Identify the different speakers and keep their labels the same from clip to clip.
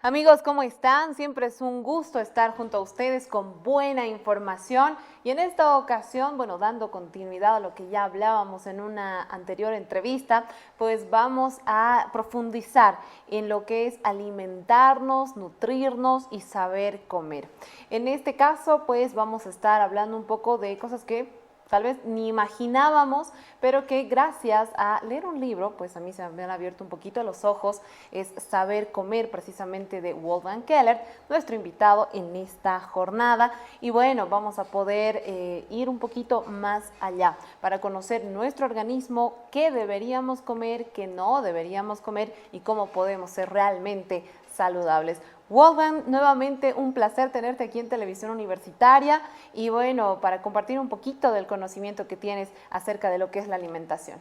Speaker 1: Amigos, ¿cómo están? Siempre es un gusto estar junto a ustedes con buena información y en esta ocasión, bueno, dando continuidad a lo que ya hablábamos en una anterior entrevista, pues vamos a profundizar en lo que es alimentarnos, nutrirnos y saber comer. En este caso, pues vamos a estar hablando un poco de cosas que tal vez ni imaginábamos, pero que gracias a leer un libro, pues a mí se me han abierto un poquito los ojos, es Saber Comer, precisamente de Wolfgang Keller, nuestro invitado en esta jornada. Y bueno, vamos a poder ir un poquito más allá para conocer nuestro organismo, qué deberíamos comer, qué no deberíamos comer y cómo podemos ser realmente saludables. Wolfgang, nuevamente un placer tenerte aquí en Televisión Universitaria y bueno, para compartir un poquito del conocimiento que tienes acerca de lo que es la alimentación.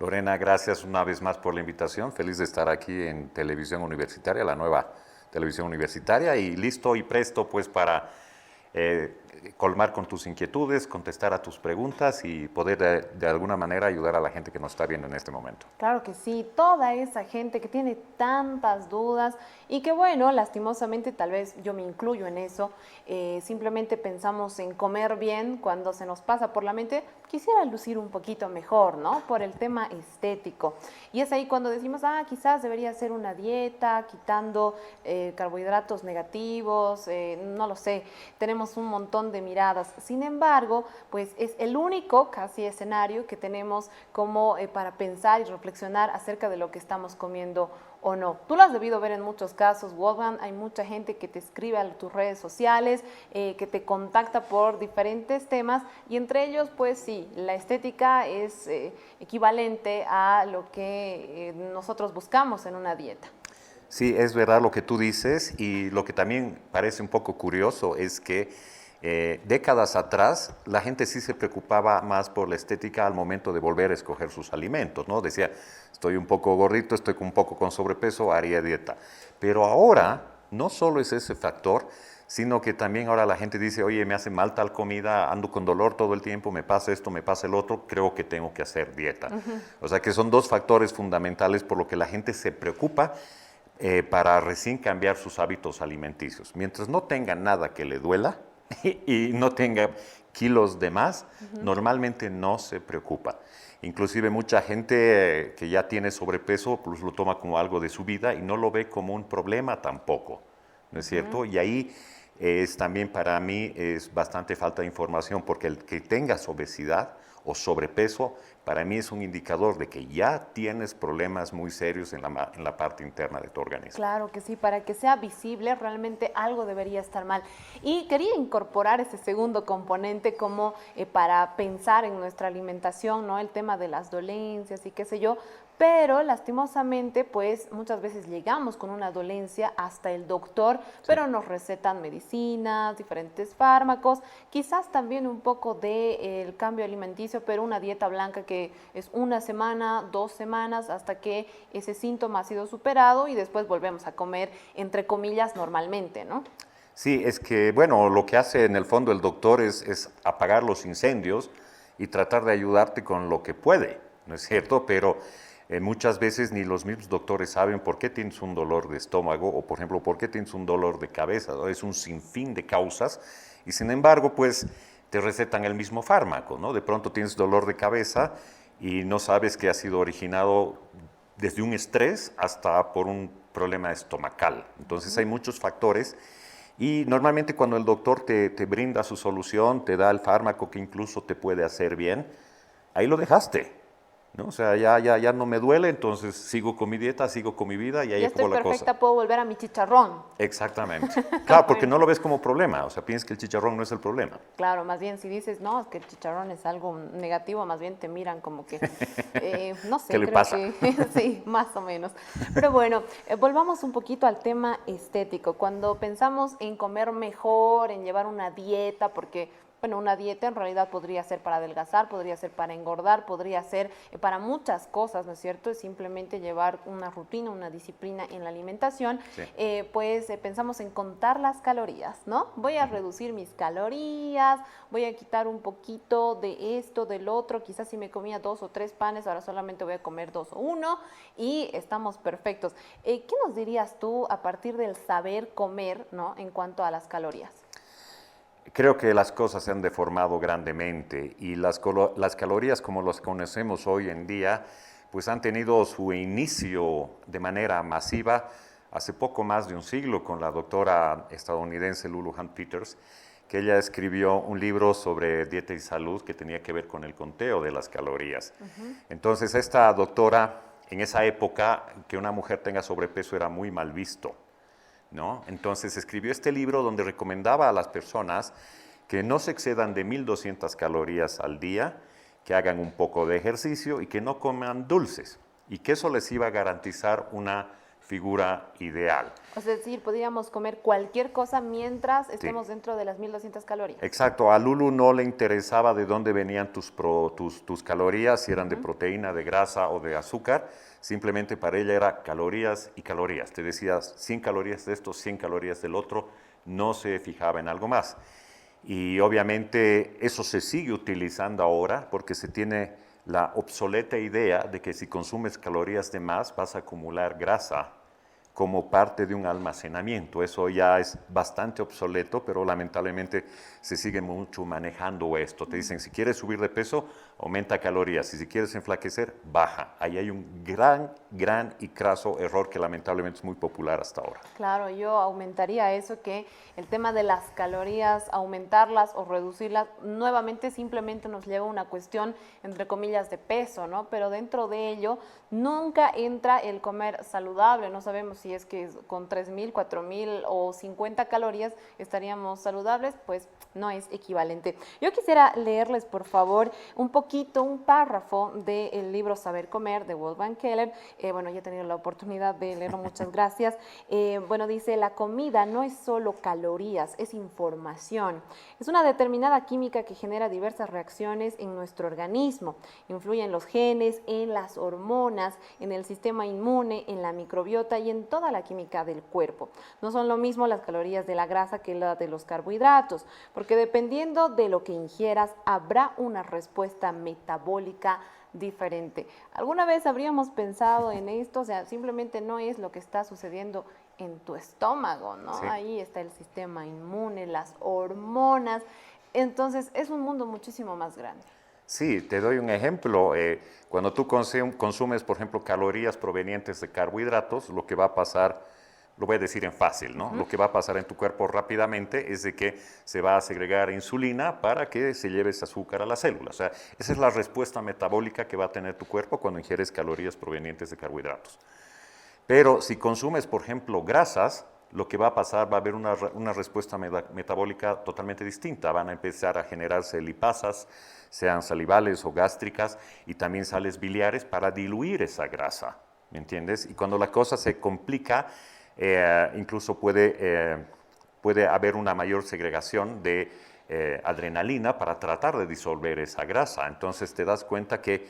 Speaker 2: Lorena, gracias una vez más por la invitación. Feliz de estar aquí en Televisión Universitaria, la nueva Televisión Universitaria, y listo y presto pues para colmar con tus inquietudes, contestar a tus preguntas y poder de alguna manera ayudar a la gente que nos está viendo en este momento.
Speaker 1: Claro que sí, toda esa gente que tiene tantas dudas y que bueno, lastimosamente tal vez yo me incluyo en eso, simplemente pensamos en comer bien cuando se nos pasa por la mente, quisiera lucir un poquito mejor, ¿no? Por el tema estético. Y es ahí cuando decimos, quizás debería hacer una dieta, quitando carbohidratos negativos, no lo sé, tenemos un montón de miradas. Sin embargo, pues es el único casi escenario que tenemos como para pensar y reflexionar acerca de lo que estamos comiendo o no. Tú lo has debido ver en muchos casos, Wolfgang, hay mucha gente que te escribe a tus redes sociales, que te contacta por diferentes temas y entre ellos, pues sí, la estética es equivalente a lo que nosotros buscamos en una dieta.
Speaker 2: Sí, es verdad lo que tú dices, y lo que también parece un poco curioso es que décadas atrás la gente sí se preocupaba más por la estética al momento de volver a escoger sus alimentos, ¿no? Decía, estoy un poco gordito, estoy un poco con sobrepeso, haría dieta. Pero ahora no solo es ese factor, sino que también ahora la gente dice, oye, me hace mal tal comida, ando con dolor todo el tiempo, me pasa esto, me pasa el otro, creo que tengo que hacer dieta. O sea que son dos factores fundamentales por lo que la gente se preocupa para recién cambiar sus hábitos alimenticios. Mientras no tenga nada que le duela y no tenga kilos de más, normalmente no se preocupa. Inclusive mucha gente que ya tiene sobrepeso pues lo toma como algo de su vida y no lo ve como un problema tampoco, ¿no es cierto? Y ahí es también para mí es bastante falta de información, porque el que tengas obesidad o sobrepeso para mí es un indicador de que ya tienes problemas muy serios en la parte interna de tu organismo.
Speaker 1: Claro que sí, para que sea visible realmente algo debería estar mal. Y quería incorporar ese segundo componente como para pensar en nuestra alimentación, ¿no? El tema de las dolencias y qué sé yo, pero lastimosamente pues muchas veces llegamos con una dolencia hasta el doctor, pero nos recetan medicinas, diferentes fármacos, quizás también un poco del cambio alimenticio, pero una dieta blanca que es una semana, 2 semanas, hasta que ese síntoma ha sido superado y después volvemos a comer, entre comillas, normalmente, ¿no?
Speaker 2: Sí, es que, bueno, lo que hace en el fondo el doctor es apagar los incendios y tratar de ayudarte con lo que puede, ¿no es cierto? Pero muchas veces ni los mismos doctores saben por qué tienes un dolor de estómago o, por ejemplo, por qué tienes un dolor de cabeza, ¿no? Es un sinfín de causas y, sin embargo, pues te recetan el mismo fármaco, ¿no? De pronto tienes dolor de cabeza y no sabes que ha sido originado desde un estrés hasta por un problema estomacal. Entonces hay muchos factores y normalmente cuando el doctor te brinda su solución, te da el fármaco que incluso te puede hacer bien, ahí lo dejaste, ¿no? O sea, ya no me duele, entonces sigo con mi dieta, sigo con mi vida y ahí
Speaker 1: Ya estoy
Speaker 2: acabó la cosa.
Speaker 1: perfecta, puedo volver a mi chicharrón.
Speaker 2: Exactamente. Claro, porque
Speaker 1: Bueno.
Speaker 2: no lo ves como problema, o sea, piensas que el chicharrón no es el problema.
Speaker 1: Claro, más bien si dices, no, es que el chicharrón es algo negativo, más bien te miran como que, no
Speaker 2: ¿Qué
Speaker 1: sé,
Speaker 2: le
Speaker 1: creo
Speaker 2: pasa?
Speaker 1: que sí, más o menos. Pero bueno, volvamos un poquito al tema estético. Cuando pensamos en comer mejor, en llevar una dieta, porque bueno, una dieta en realidad podría ser para adelgazar, podría ser para engordar, podría ser para muchas cosas, ¿no es cierto? Es simplemente llevar una rutina, una disciplina en la alimentación.
Speaker 2: Sí.
Speaker 1: Pues pensamos en contar las calorías, ¿no? Voy a reducir mis calorías, voy a quitar un poquito de esto, del otro, quizás si me comía 2 o 3 panes, ahora solamente voy a comer 2 o 1 y estamos perfectos. ¿Qué nos dirías tú a partir del saber comer, ¿no? En cuanto a las calorías?
Speaker 2: Creo que las cosas se han deformado grandemente y las calorías como las conocemos hoy en día, pues han tenido su inicio de manera masiva hace poco más de un siglo con la doctora estadounidense Lulu Hunt Peters, que ella escribió un libro sobre dieta y salud que tenía que ver con el conteo de las calorías. Entonces, esta doctora, en esa época, que una mujer tenga sobrepeso era muy mal visto, ¿no? Entonces escribió este libro donde recomendaba a las personas que no se excedan de 1.200 calorías al día, que hagan un poco de ejercicio y que no coman dulces, y que eso les iba a garantizar una figura ideal.
Speaker 1: Es decir, podríamos comer cualquier cosa mientras estemos
Speaker 2: Sí.
Speaker 1: dentro de las 1.200 calorías.
Speaker 2: Exacto, a Lulu no le interesaba de dónde venían tus calorías, si eran de proteína, de grasa o de azúcar, simplemente para ella era calorías y calorías. Te decía 100 calorías de esto, 100 calorías del otro, no se fijaba en algo más. Y obviamente eso se sigue utilizando ahora porque se tiene la obsoleta idea de que si consumes calorías de más vas a acumular grasa como parte de un almacenamiento. Eso ya es bastante obsoleto, pero lamentablemente se sigue mucho manejando esto. Te dicen, si quieres subir de peso, aumenta calorías, y si quieres enflaquecer, baja. Ahí hay un gran y craso error que lamentablemente es muy popular hasta ahora.
Speaker 1: Claro, yo aumentaría eso, que el tema de las calorías, aumentarlas o reducirlas, nuevamente simplemente nos lleva a una cuestión, entre comillas, de peso, ¿no? Pero dentro de ello nunca entra el comer saludable. No sabemos si es que con 3.000, 4.000 o 50 calorías estaríamos saludables, pues no es equivalente. Yo quisiera leerles, por favor, un párrafo del libro Saber Comer de Wolfgang Keller. Bueno, ya he tenido la oportunidad de leerlo, muchas gracias. Bueno, dice, la comida no es solo calorías, es información. Es una determinada química que genera diversas reacciones en nuestro organismo. Influye en los genes, en las hormonas, en el sistema inmune, en la microbiota y en toda la química del cuerpo. No son lo mismo las calorías de la grasa que la de los carbohidratos, porque dependiendo de lo que ingieras, habrá una respuesta metabólica diferente. ¿Alguna vez habríamos pensado en esto? O sea, simplemente no es lo que está sucediendo en tu estómago, ¿no?
Speaker 2: Sí.
Speaker 1: Ahí está el sistema inmune, las hormonas. Entonces, es un mundo muchísimo más grande.
Speaker 2: Sí, te doy un ejemplo. Cuando tú consumes, por ejemplo, calorías provenientes de carbohidratos, lo que va a pasar, lo voy a decir en fácil, ¿no? Lo que va a pasar en tu cuerpo rápidamente es de que se va a segregar insulina para que se lleve ese azúcar a las células. O sea, esa es la respuesta metabólica que va a tener tu cuerpo cuando ingieres calorías provenientes de carbohidratos. Pero si consumes, por ejemplo, grasas, lo que va a pasar, va a haber una respuesta metabólica totalmente distinta. Van a empezar a generarse lipasas, sean salivales o gástricas, y también sales biliares para diluir esa grasa, ¿me entiendes? Y cuando la cosa se complica, incluso puede haber una mayor segregación de adrenalina para tratar de disolver esa grasa. Entonces te das cuenta que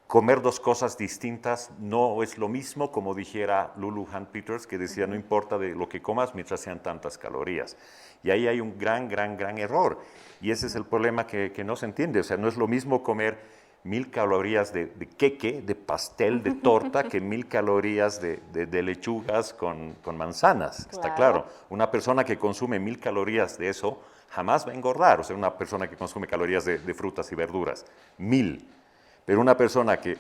Speaker 2: comer dos cosas distintas no es lo mismo, como dijera Lulu Hunt Peters, que decía, no importa de lo que comas mientras sean tantas calorías. Y ahí hay un gran error. Y ese es el problema que no se entiende. O sea, no es lo mismo comer 1.000 calorías de queque, de pastel, de torta, que 1.000 calorías de lechugas con manzanas. Está claro. Una persona que consume 1.000 calorías de eso jamás va a engordar. O sea, una persona que consume calorías de frutas y verduras, 1.000. Pero una persona que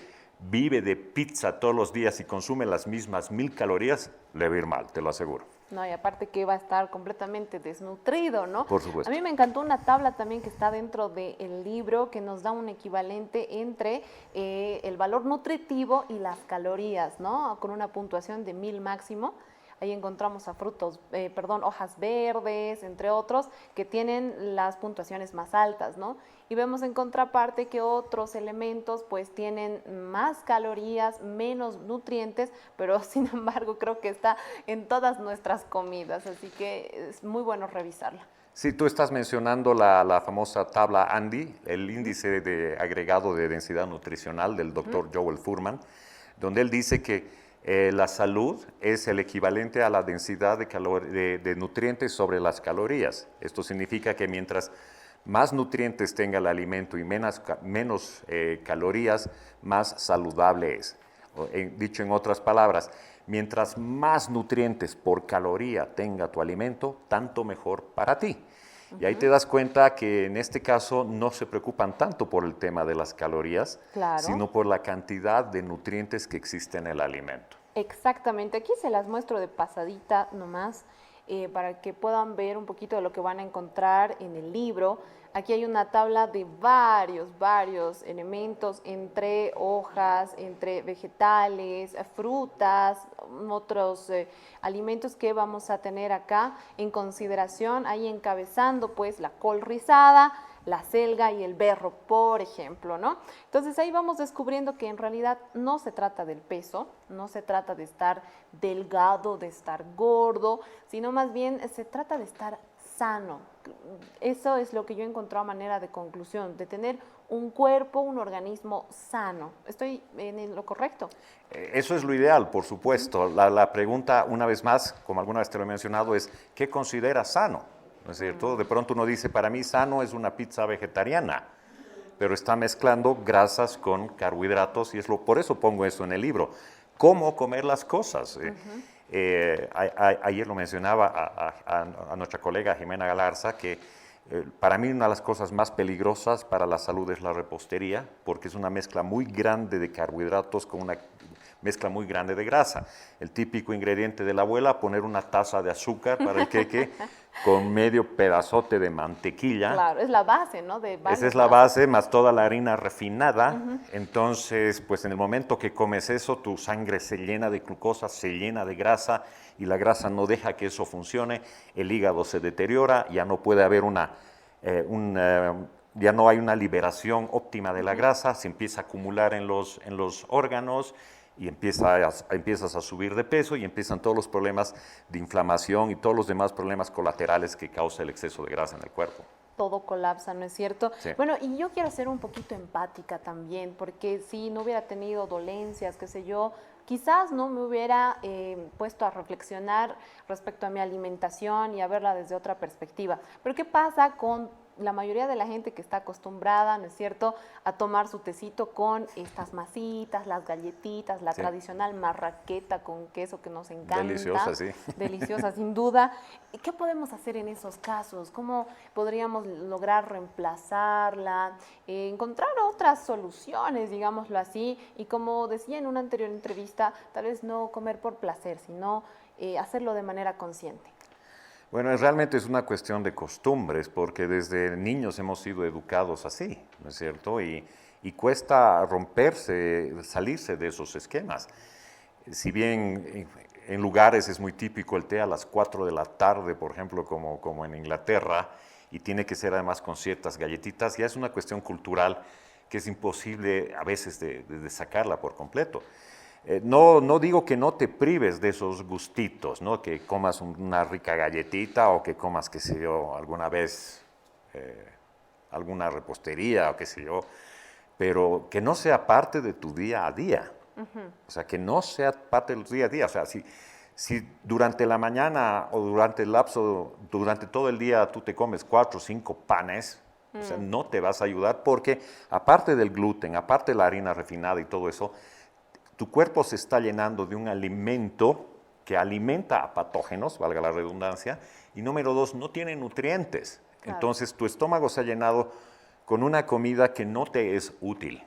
Speaker 2: vive de pizza todos los días y consume las mismas 1.000 calorías, le va a ir mal, te lo aseguro.
Speaker 1: No, y aparte que va a estar completamente desnutrido, ¿no?
Speaker 2: Por supuesto.
Speaker 1: A mí me encantó una tabla también que está dentro del libro que nos da un equivalente entre el valor nutritivo y las calorías, ¿no? Con una puntuación de 1.000 máximo. Ahí encontramos a hojas verdes, entre otros, que tienen las puntuaciones más altas, ¿no? Y vemos en contraparte que otros elementos pues tienen más calorías, menos nutrientes, pero sin embargo creo que está en todas nuestras comidas, así que es muy bueno revisarla.
Speaker 2: Sí, tú estás mencionando la famosa tabla ANDI, el índice de agregado de densidad nutricional del doctor Joel Fuhrman, donde él dice que la salud es el equivalente a la densidad de nutrientes sobre las calorías. Esto significa que mientras más nutrientes tenga el alimento y menos calorías, más saludable es. Dicho en otras palabras, mientras más nutrientes por caloría tenga tu alimento, tanto mejor para ti. Y ahí te das cuenta que en este caso no se preocupan tanto por el tema de las calorías,
Speaker 1: Claro.
Speaker 2: sino por la cantidad de nutrientes que existen en el alimento.
Speaker 1: Exactamente, aquí se las muestro de pasadita nomás para que puedan ver un poquito de lo que van a encontrar en el libro. Aquí hay una tabla de varios elementos entre hojas, entre vegetales, frutas, otros alimentos que vamos a tener acá en consideración, ahí encabezando pues la col rizada, la selga y el berro, por ejemplo, ¿no? Entonces ahí vamos descubriendo que en realidad no se trata del peso, no se trata de estar delgado, de estar gordo, sino más bien se trata de estar sano. Eso es lo que yo he encontrado a manera de conclusión, de tener un cuerpo, un organismo sano. ¿Estoy en lo correcto?
Speaker 2: Eso es lo ideal, por supuesto. La pregunta, una vez más, como alguna vez te lo he mencionado, es ¿qué consideras sano? ¿No es cierto? De pronto uno dice, para mí sano es una pizza vegetariana, pero está mezclando grasas con carbohidratos y por eso pongo eso en el libro. ¿Cómo comer las cosas? Ayer lo mencionaba a nuestra colega Jimena Galarza, que para mí una de las cosas más peligrosas para la salud es la repostería, porque es una mezcla muy grande de carbohidratos con una mezcla muy grande de grasa. El típico ingrediente de la abuela, poner una taza de azúcar para el queque con medio pedazote de mantequilla.
Speaker 1: Claro, es la base, ¿no?
Speaker 2: Esa es la base, más toda la harina refinada. Entonces, pues en el momento que comes eso, tu sangre se llena de glucosa, se llena de grasa, y la grasa no deja que eso funcione, el hígado se deteriora, ya no puede haber ya no hay una liberación óptima de la grasa, se empieza a acumular en los órganos, y empiezas a subir de peso y empiezan todos los problemas de inflamación y todos los demás problemas colaterales que causa el exceso de grasa en el cuerpo.
Speaker 1: Todo colapsa, ¿no es cierto?
Speaker 2: Sí.
Speaker 1: Bueno, y yo quiero ser un poquito empática también, porque si no hubiera tenido dolencias, qué sé yo, quizás no me hubiera puesto a reflexionar respecto a mi alimentación y a verla desde otra perspectiva. Pero ¿qué pasa con la mayoría de la gente que está acostumbrada, ¿no es cierto?, a tomar su tecito con estas masitas, las galletitas, la tradicional marraqueta con queso que nos encanta.
Speaker 2: Deliciosa, sí.
Speaker 1: Deliciosa, sin duda. ¿Qué podemos hacer en esos casos? ¿Cómo podríamos lograr reemplazarla? Encontrar otras soluciones, digámoslo así. Y como decía en una anterior entrevista, tal vez no comer por placer, sino hacerlo de manera consciente.
Speaker 2: Bueno, realmente es una cuestión de costumbres, porque desde niños hemos sido educados así, ¿no es cierto? Y cuesta romperse, salirse de esos esquemas. Si bien en lugares es muy típico el té a las 4 de la tarde, por ejemplo, como en Inglaterra, y tiene que ser además con ciertas galletitas, ya es una cuestión cultural que es imposible a veces de sacarla por completo. No digo que no te prives de esos gustitos, ¿no? Que comas una rica galletita o que comas, qué sé yo, alguna vez alguna repostería o qué sé yo, pero que no sea parte de tu día a día. O sea, que no sea parte de tu día a día. O sea, si durante la mañana o durante el lapso, durante todo el día tú te comes 4 o 5 panes, o sea, no te vas a ayudar porque aparte del gluten, aparte de la harina refinada y todo eso, tu cuerpo se está llenando de un alimento que alimenta a patógenos, valga la redundancia, y número 2, no tiene nutrientes. Claro. Entonces tu estómago se ha llenado con una comida que no te es útil,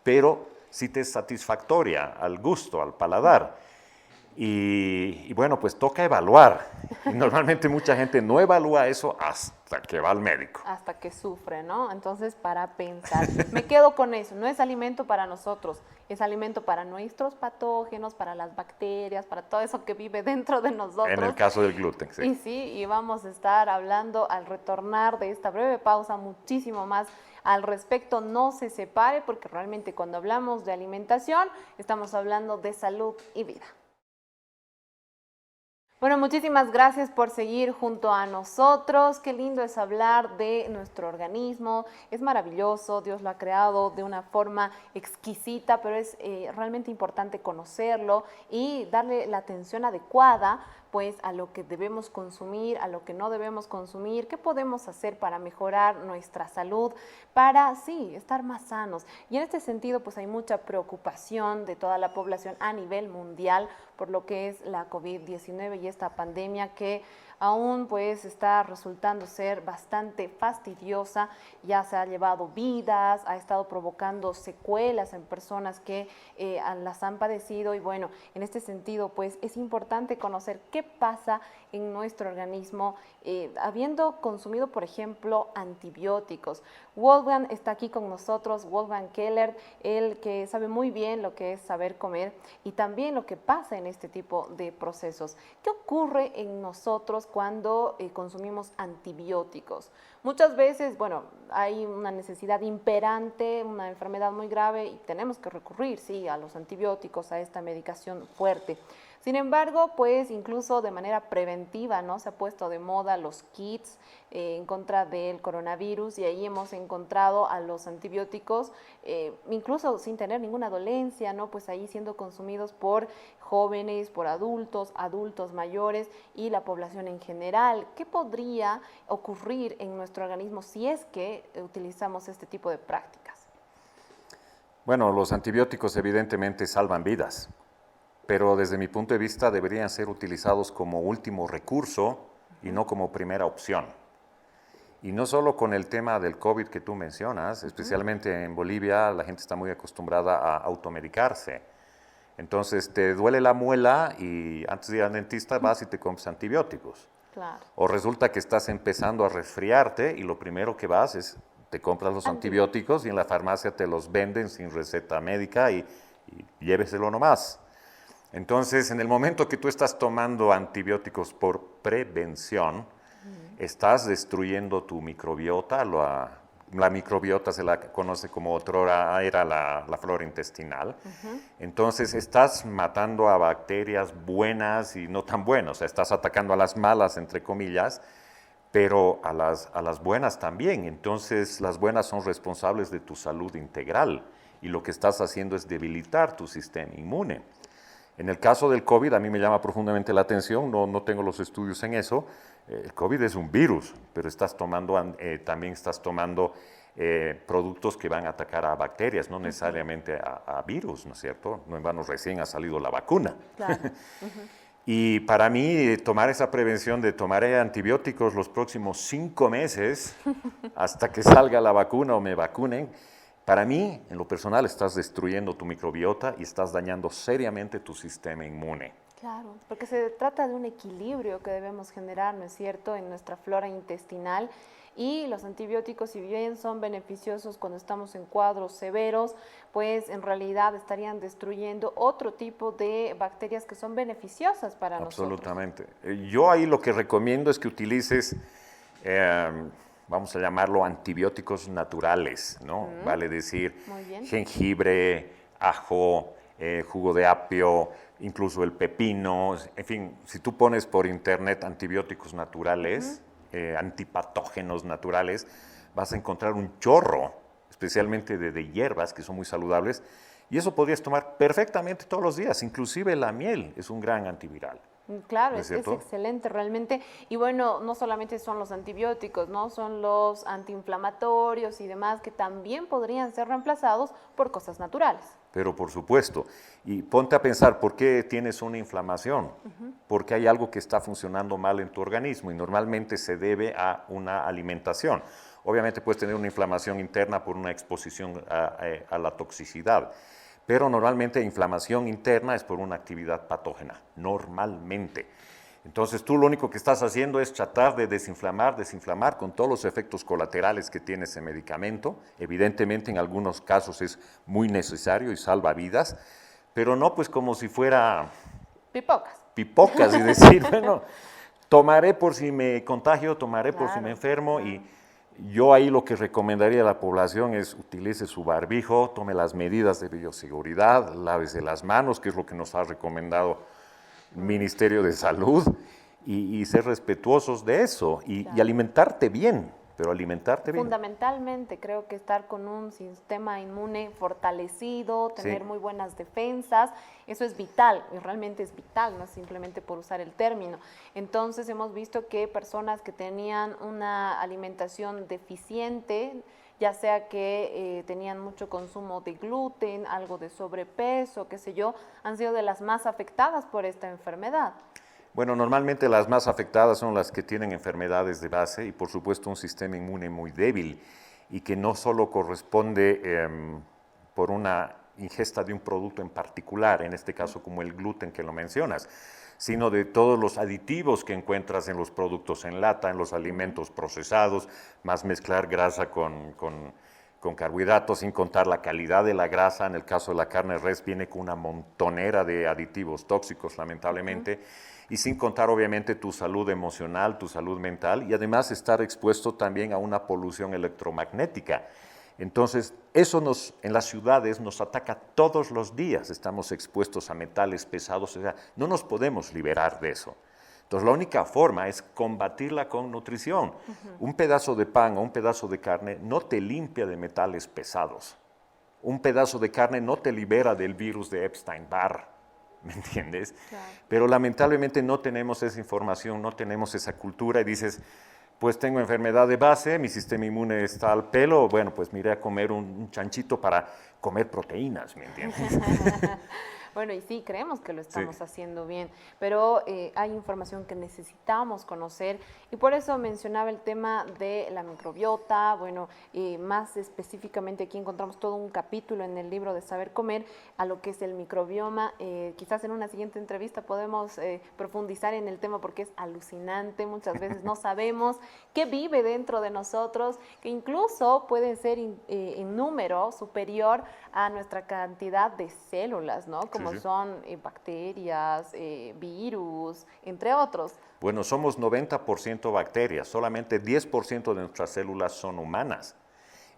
Speaker 2: pero sí te es satisfactoria al gusto, al paladar. Y bueno, pues toca evaluar. Y normalmente mucha gente no evalúa eso hasta que va al médico.
Speaker 1: Hasta que sufre, ¿no? Entonces, para pensar, me quedo con eso, no es alimento para nosotros, es alimento para nuestros patógenos, para las bacterias, para todo eso que vive dentro de nosotros.
Speaker 2: En el caso del gluten, sí.
Speaker 1: Y sí, y vamos a estar hablando al retornar de esta breve pausa muchísimo más al respecto. No se separe, porque realmente cuando hablamos de alimentación, estamos hablando de salud y vida. Bueno, muchísimas gracias por seguir junto a nosotros. Qué lindo es hablar de nuestro organismo. Es maravilloso, Dios lo ha creado de una forma exquisita, pero es realmente importante conocerlo y darle la atención adecuada pues a lo que debemos consumir, a lo que no debemos consumir, qué podemos hacer para mejorar nuestra salud, para, sí, estar más sanos. Y en este sentido, pues hay mucha preocupación de toda la población a nivel mundial por lo que es la COVID-19 y esta pandemia que aún pues está resultando ser bastante fastidiosa, ya se ha llevado vidas, ha estado provocando secuelas en personas que las han padecido y bueno, en este sentido pues es importante conocer qué pasa en nuestro organismo habiendo consumido por ejemplo antibióticos. Wolfgang está aquí con nosotros, Wolfgang Keller, él que sabe muy bien lo que es saber comer y también lo que pasa en este tipo de procesos. ¿Qué ocurre en nosotros cuando consumimos antibióticos? Muchas veces, bueno, hay una necesidad imperante, una enfermedad muy grave y tenemos que recurrir, sí, a los antibióticos, a esta medicación fuerte. Sin embargo, pues incluso de manera preventiva, ¿no? Se ha puesto de moda los kits en contra del coronavirus y ahí hemos encontrado a los antibióticos, incluso sin tener ninguna dolencia, ¿no? Pues ahí siendo consumidos por jóvenes, por adultos, adultos mayores y la población en general. ¿Qué podría ocurrir en nuestro organismo si es que utilizamos este tipo de prácticas?
Speaker 2: Bueno, los antibióticos evidentemente salvan vidas, pero desde mi punto de vista deberían ser utilizados como último recurso y no como primera opción. Y no solo con el tema del COVID que tú mencionas, especialmente en Bolivia la gente está muy acostumbrada a automedicarse. Entonces te duele la muela y antes de ir al dentista vas y te compras antibióticos.
Speaker 1: Claro.
Speaker 2: O resulta que estás empezando a resfriarte y lo primero que vas es te compras los antibióticos y en la farmacia te los venden sin receta médica y lléveselo nomás. Entonces, en el momento que tú estás tomando antibióticos por prevención, estás destruyendo tu microbiota. La microbiota se la conoce como otrora era la flora intestinal. Entonces, estás matando a bacterias buenas y no tan buenas. O sea, estás atacando a las malas, entre comillas, pero a las buenas también. Entonces, las buenas son responsables de tu salud integral y lo que estás haciendo es debilitar tu sistema inmune. En el caso del COVID, a mí me llama profundamente la atención, no tengo los estudios en eso. El COVID es un virus, pero también estás tomando productos que van a atacar a bacterias, no necesariamente a virus, ¿no es cierto? No en vano recién ha salido la vacuna.
Speaker 1: Claro.
Speaker 2: Y para mí, tomar esa prevención de tomar antibióticos los próximos 5 meses, hasta que salga la vacuna o me vacunen, para mí, en lo personal, estás destruyendo tu microbiota y estás dañando seriamente tu sistema inmune.
Speaker 1: Claro, porque se trata de un equilibrio que debemos generar, ¿no es cierto?, en nuestra flora intestinal. Y los antibióticos, si bien son beneficiosos cuando estamos en cuadros severos, pues en realidad estarían destruyendo otro tipo de bacterias que son beneficiosas para nosotros.
Speaker 2: Absolutamente. Yo ahí lo que recomiendo es que utilices, vamos a llamarlo antibióticos naturales, ¿no? Vale decir jengibre, ajo, jugo de apio, incluso el pepino, en fin, si tú pones por internet antibióticos naturales, antipatógenos naturales, vas a encontrar un chorro, especialmente de hierbas que son muy saludables, y eso podrías tomar perfectamente todos los días, inclusive la miel es un gran antiviral.
Speaker 1: Claro, es excelente realmente. Y bueno, no solamente son los antibióticos, ¿no? Son los antiinflamatorios y demás que también podrían ser reemplazados por cosas naturales.
Speaker 2: Pero por supuesto. Y ponte a pensar, ¿por qué tienes una inflamación? Porque hay algo que está funcionando mal en tu organismo y normalmente se debe a una alimentación. Obviamente puedes tener una inflamación interna por una exposición a la toxicidad. Pero normalmente inflamación interna es por una actividad patógena, normalmente. Entonces tú lo único que estás haciendo es tratar de desinflamar con todos los efectos colaterales que tiene ese medicamento. Evidentemente en algunos casos es muy necesario y salva vidas, pero no pues como si fuera... Pipocas y decir, bueno, tomaré por si me contagio, tomaré por si me enfermo y... Yo ahí lo que recomendaría a la población es utilice su barbijo, tome las medidas de bioseguridad, lávese las manos, que es lo que nos ha recomendado el Ministerio de Salud, y ser respetuosos de eso y alimentarte bien, pero alimentarte bien.
Speaker 1: Fundamentalmente creo que estar con un sistema inmune fortalecido, tener muy buenas defensas, eso es vital, y realmente es vital, no es simplemente por usar el término. Entonces hemos visto que personas que tenían una alimentación deficiente, ya sea que tenían mucho consumo de gluten, algo de sobrepeso, qué sé yo, han sido de las más afectadas por esta enfermedad.
Speaker 2: Bueno, normalmente las más afectadas son las que tienen enfermedades de base y por supuesto un sistema inmune muy débil y que no solo corresponde por una ingesta de un producto en particular, en este caso como el gluten que lo mencionas, sino de todos los aditivos que encuentras en los productos en lata, en los alimentos procesados, más mezclar grasa con carbohidratos, sin contar la calidad de la grasa. En el caso de la carne de res viene con una montonera de aditivos tóxicos, lamentablemente, y sin contar obviamente tu salud emocional, tu salud mental, y además estar expuesto también a una polución electromagnética. Entonces, eso en las ciudades nos ataca todos los días, estamos expuestos a metales pesados, o sea, no nos podemos liberar de eso. Entonces, la única forma es combatirla con nutrición. Un pedazo de pan o un pedazo de carne no te limpia de metales pesados. Un pedazo de carne no te libera del virus de Epstein-Barr, ¿me entiendes?
Speaker 1: Claro.
Speaker 2: Pero lamentablemente no tenemos esa información, no tenemos esa cultura y dices, pues tengo enfermedad de base, mi sistema inmune está al pelo, bueno, pues me iré a comer un chanchito para comer proteínas, ¿me entiendes?
Speaker 1: Bueno, y sí, creemos que lo estamos haciendo bien, pero hay información que necesitamos conocer y por eso mencionaba el tema de la microbiota. Bueno, más específicamente aquí encontramos todo un capítulo en el libro de Saber Comer a lo que es el microbioma. Quizás en una siguiente entrevista podemos profundizar en el tema porque es alucinante. Muchas veces no sabemos qué vive dentro de nosotros, que incluso puede ser en número superior a nuestra cantidad de células, ¿no? Como son bacterias, virus, entre otros.
Speaker 2: Bueno, somos 90% bacterias, solamente 10% de nuestras células son humanas.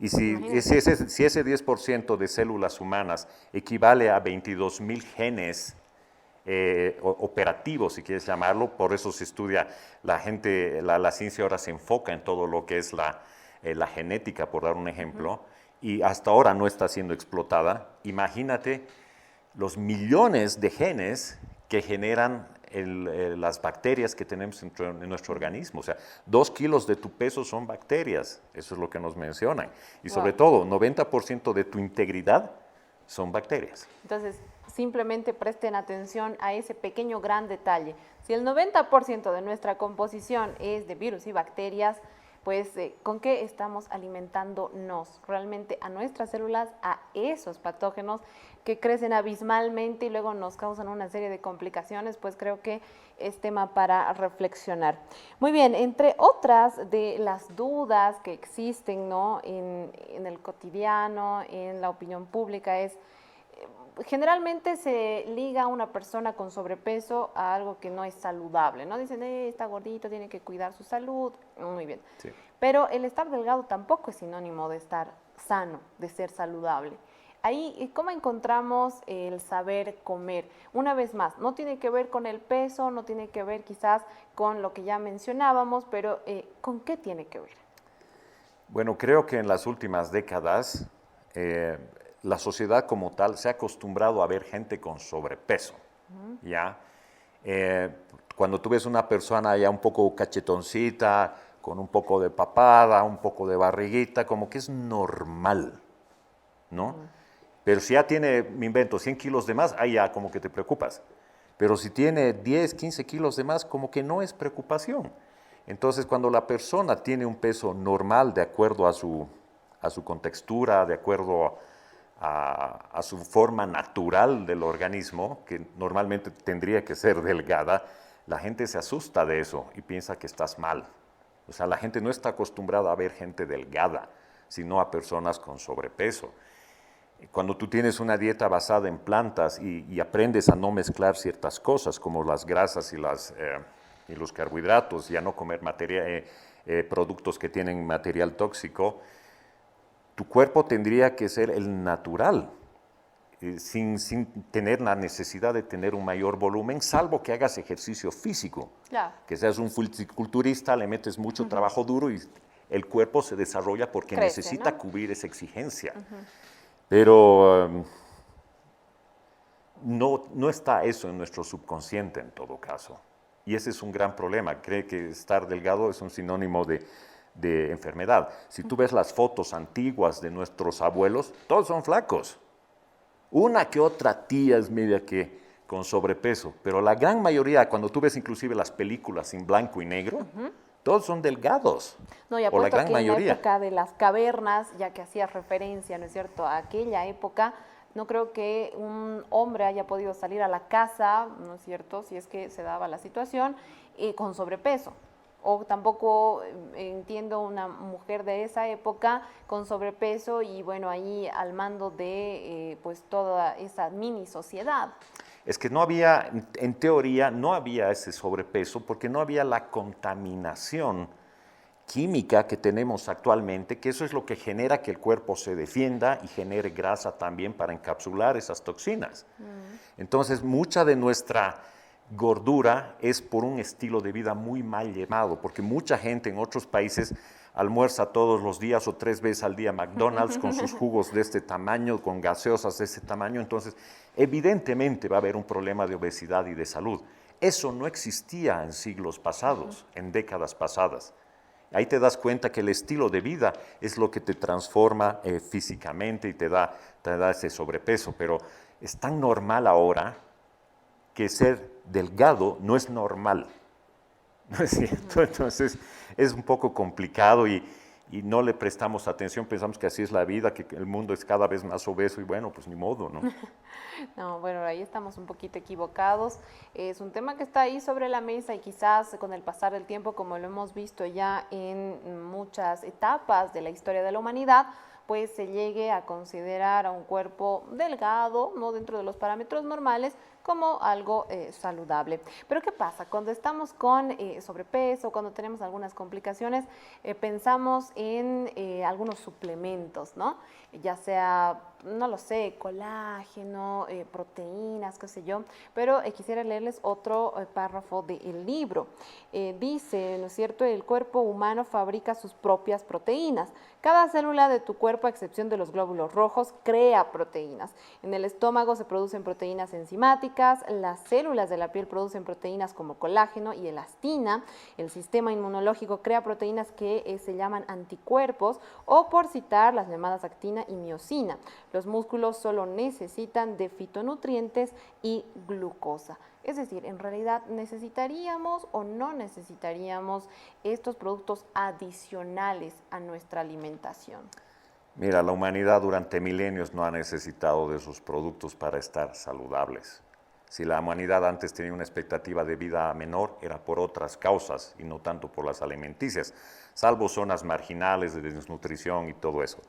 Speaker 2: Y si ese 10% de células humanas equivale a 22,000 genes operativos, si quieres llamarlo, por eso se estudia, la ciencia ahora se enfoca en todo lo que es la genética, por dar un ejemplo, y hasta ahora no está siendo explotada. Imagínate los millones de genes que generan las bacterias que tenemos en nuestro organismo. O sea, 2 kilos de tu peso son bacterias, eso es lo que nos mencionan. Y sobre todo, 90% de tu integridad son bacterias.
Speaker 1: Entonces, simplemente presten atención a ese pequeño gran detalle. Si el 90% de nuestra composición es de virus y bacterias, pues ¿con qué estamos alimentándonos realmente a nuestras células, a esos patógenos que crecen abismalmente y luego nos causan una serie de complicaciones? Pues creo que es tema para reflexionar. Muy bien, entre otras de las dudas que existen, ¿no?, en el cotidiano, en la opinión pública, es generalmente se liga a una persona con sobrepeso a algo que no es saludable, ¿no? Dicen, está gordito, tiene que cuidar su salud, muy bien. Sí. Pero el estar delgado tampoco es sinónimo de estar sano, de ser saludable. Ahí, ¿cómo encontramos el saber comer? Una vez más, no tiene que ver con el peso, no tiene que ver quizás con lo que ya mencionábamos, pero ¿con qué tiene que ver?
Speaker 2: Bueno, creo que en las últimas décadas la sociedad como tal se ha acostumbrado a ver gente con sobrepeso, ¿ya? Cuando tú ves una persona ya un poco cachetoncita, con un poco de papada, un poco de barriguita, como que es normal, ¿no? Pero si ya tiene, me invento, 100 kilos de más, ahí ya como que te preocupas. Pero si tiene 10, 15 kilos de más, como que no es preocupación. Entonces, cuando la persona tiene un peso normal de acuerdo a su contextura, de acuerdo a su forma natural del organismo, que normalmente tendría que ser delgada, la gente se asusta de eso y piensa que estás mal. O sea, la gente no está acostumbrada a ver gente delgada, sino a personas con sobrepeso. Cuando tú tienes una dieta basada en plantas y aprendes a no mezclar ciertas cosas como las grasas y los carbohidratos, y a no comer productos que tienen material tóxico, tu cuerpo tendría que ser el natural. sin tener la necesidad de tener un mayor volumen, salvo que hagas ejercicio físico.
Speaker 1: Claro.
Speaker 2: Que seas un fisiculturista, le metes mucho trabajo duro y el cuerpo se desarrolla porque
Speaker 1: Crece,
Speaker 2: necesita
Speaker 1: ¿no?
Speaker 2: cubrir esa exigencia. Pero no está eso en nuestro subconsciente en todo caso. Y ese es un gran problema. Cree que estar delgado es un sinónimo de enfermedad. Si tú ves las fotos antiguas de nuestros abuelos, todos son flacos. Una que otra tía es media que con sobrepeso, pero la gran mayoría, cuando tú ves inclusive las películas en blanco y negro, todos son delgados.
Speaker 1: No, y
Speaker 2: o la
Speaker 1: apuesto
Speaker 2: gran
Speaker 1: que en la
Speaker 2: mayoría.
Speaker 1: época de las cavernas, ya que hacías referencia, ¿no es cierto?, a aquella época, no creo que un hombre haya podido salir a la casa, ¿no es cierto?, si es que se daba la situación, con sobrepeso. O tampoco entiendo una mujer de esa época con sobrepeso y bueno, ahí al mando de pues toda esa mini sociedad.
Speaker 2: Es que no había, en teoría, no había ese sobrepeso porque no había la contaminación química que tenemos actualmente, que eso es lo que genera que el cuerpo se defienda y genere grasa también para encapsular esas toxinas. Entonces, mucha de nuestra gordura es por un estilo de vida muy mal llevado, porque mucha gente en otros países almuerza todos los días o 3 veces al día McDonald's con sus jugos de este tamaño, con gaseosas de este tamaño, entonces evidentemente va a haber un problema de obesidad y de salud. Eso no existía en siglos pasados, en décadas pasadas. Ahí te das cuenta que el estilo de vida es lo que te transforma físicamente y te da ese sobrepeso, pero es tan normal ahora que ser delgado no es normal, ¿no es cierto? Entonces es un poco complicado y no le prestamos atención, pensamos que así es la vida, que el mundo es cada vez más obeso y bueno, pues ni modo, ¿no?
Speaker 1: No, bueno, ahí estamos un poquito equivocados. Es un tema que está ahí sobre la mesa y quizás con el pasar del tiempo, como lo hemos visto ya en muchas etapas de la historia de la humanidad, pues se llegue a considerar a un cuerpo delgado, no dentro de los parámetros normales, como algo saludable. Pero ¿qué pasa? Cuando estamos con sobrepeso, cuando tenemos algunas complicaciones, pensamos en algunos suplementos, ¿no? Ya sea, no lo sé, colágeno, proteínas, qué sé yo, pero quisiera leerles otro párrafo del libro. Dice, ¿no es cierto?, el cuerpo humano fabrica sus propias proteínas. Cada célula de tu cuerpo, a excepción de los glóbulos rojos, crea proteínas. En el estómago se producen proteínas enzimáticas, las células de la piel producen proteínas como colágeno y elastina, el sistema inmunológico crea proteínas que se llaman anticuerpos, o por citar las llamadas actina y miosina. Los músculos solo necesitan de fitonutrientes y glucosa. Es decir, en realidad necesitaríamos o no necesitaríamos estos productos adicionales a nuestra alimentación.
Speaker 2: Mira, la humanidad durante milenios no ha necesitado de esos productos para estar saludables. Si la humanidad antes tenía una expectativa de vida menor, era por otras causas y no tanto por las alimenticias, salvo zonas marginales de desnutrición y todo eso.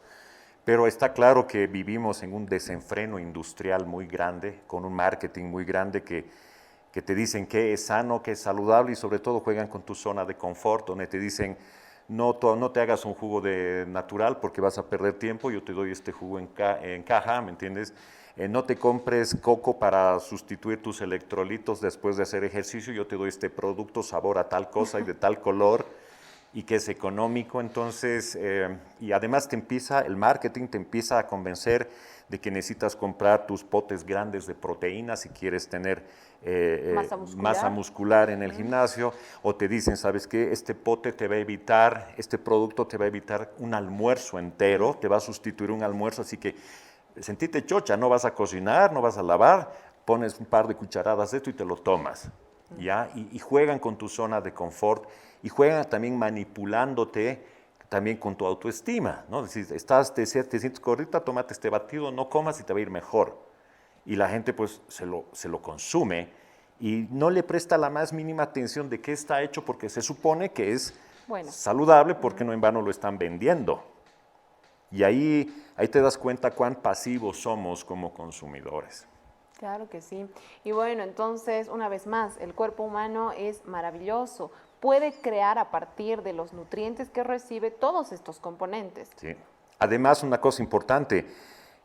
Speaker 2: Pero está claro que vivimos en un desenfreno industrial muy grande, con un marketing muy grande que te dicen qué es sano, qué es saludable y sobre todo juegan con tu zona de confort, donde te dicen no te hagas un jugo natural porque vas a perder tiempo, yo te doy este jugo en caja, ¿me entiendes? No te compres coco para sustituir tus electrolitos después de hacer ejercicio, yo te doy este producto, sabor a tal cosa y de tal color y que es económico, entonces, y además el marketing te empieza a convencer de que necesitas comprar tus potes grandes de proteínas si quieres tener masa muscular en el gimnasio, o te dicen, ¿sabes qué? Este producto te va a evitar un almuerzo entero, te va a sustituir un almuerzo, así que sentite chocha, no vas a cocinar, no vas a lavar, pones un par de cucharadas de esto y te lo tomas, ¿ya? Y juegan con tu zona de confort y juegan también manipulándote también con tu autoestima, ¿no? Es decir, te sientes gordita, tómate este batido, no comas y te va a ir mejor. Y la gente pues se lo consume y no le presta la más mínima atención de qué está hecho porque se supone que es saludable porque no en vano lo están vendiendo. Y ahí te das cuenta cuán pasivos somos como consumidores.
Speaker 1: Claro que sí. Y bueno, entonces, una vez más, el cuerpo humano es maravilloso. Puede crear a partir de los nutrientes que recibe todos estos componentes.
Speaker 2: Sí. Además, una cosa importante,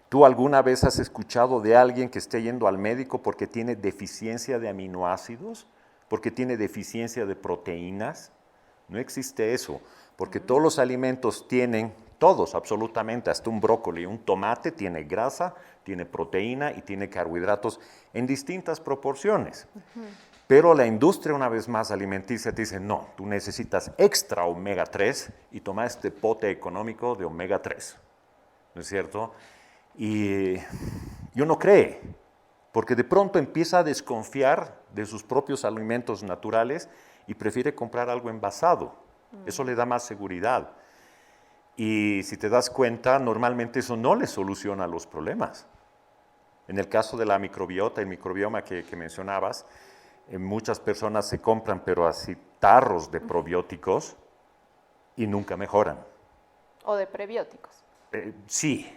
Speaker 2: ¿Tú alguna vez has escuchado de alguien que esté yendo al médico porque tiene deficiencia de aminoácidos? ¿Porque tiene deficiencia de proteínas? No existe eso, porque todos los alimentos tienen, todos absolutamente, hasta un brócoli, un tomate tiene grasa, tiene proteína y tiene carbohidratos en distintas proporciones. Pero la industria, una vez más, alimenticia, te dice, no, tú necesitas extra omega 3 y toma este pote económico de omega 3, ¿no es cierto? Y uno cree, porque de pronto empieza a desconfiar de sus propios alimentos naturales y prefiere comprar algo envasado. Eso le da más seguridad. Y si te das cuenta, normalmente eso no le soluciona los problemas. En el caso de la microbiota, el microbioma que mencionabas, muchas personas se compran, pero así tarros de probióticos y nunca mejoran.
Speaker 1: O de prebióticos.
Speaker 2: Sí,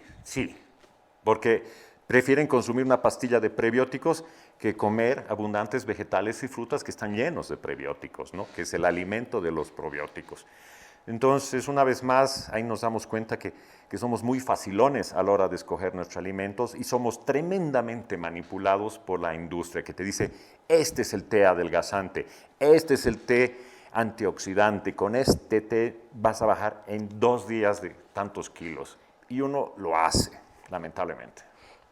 Speaker 2: porque prefieren consumir una pastilla de prebióticos que comer abundantes vegetales y frutas que están llenos de prebióticos, ¿no? Que es el alimento de los probióticos. Entonces, una vez más, ahí nos damos cuenta que somos muy facilones a la hora de escoger nuestros alimentos y somos tremendamente manipulados por la industria que te dice, este es el té adelgazante, este es el té antioxidante, con este té vas a bajar en 2 días de tantos kilos. Y uno lo hace, lamentablemente.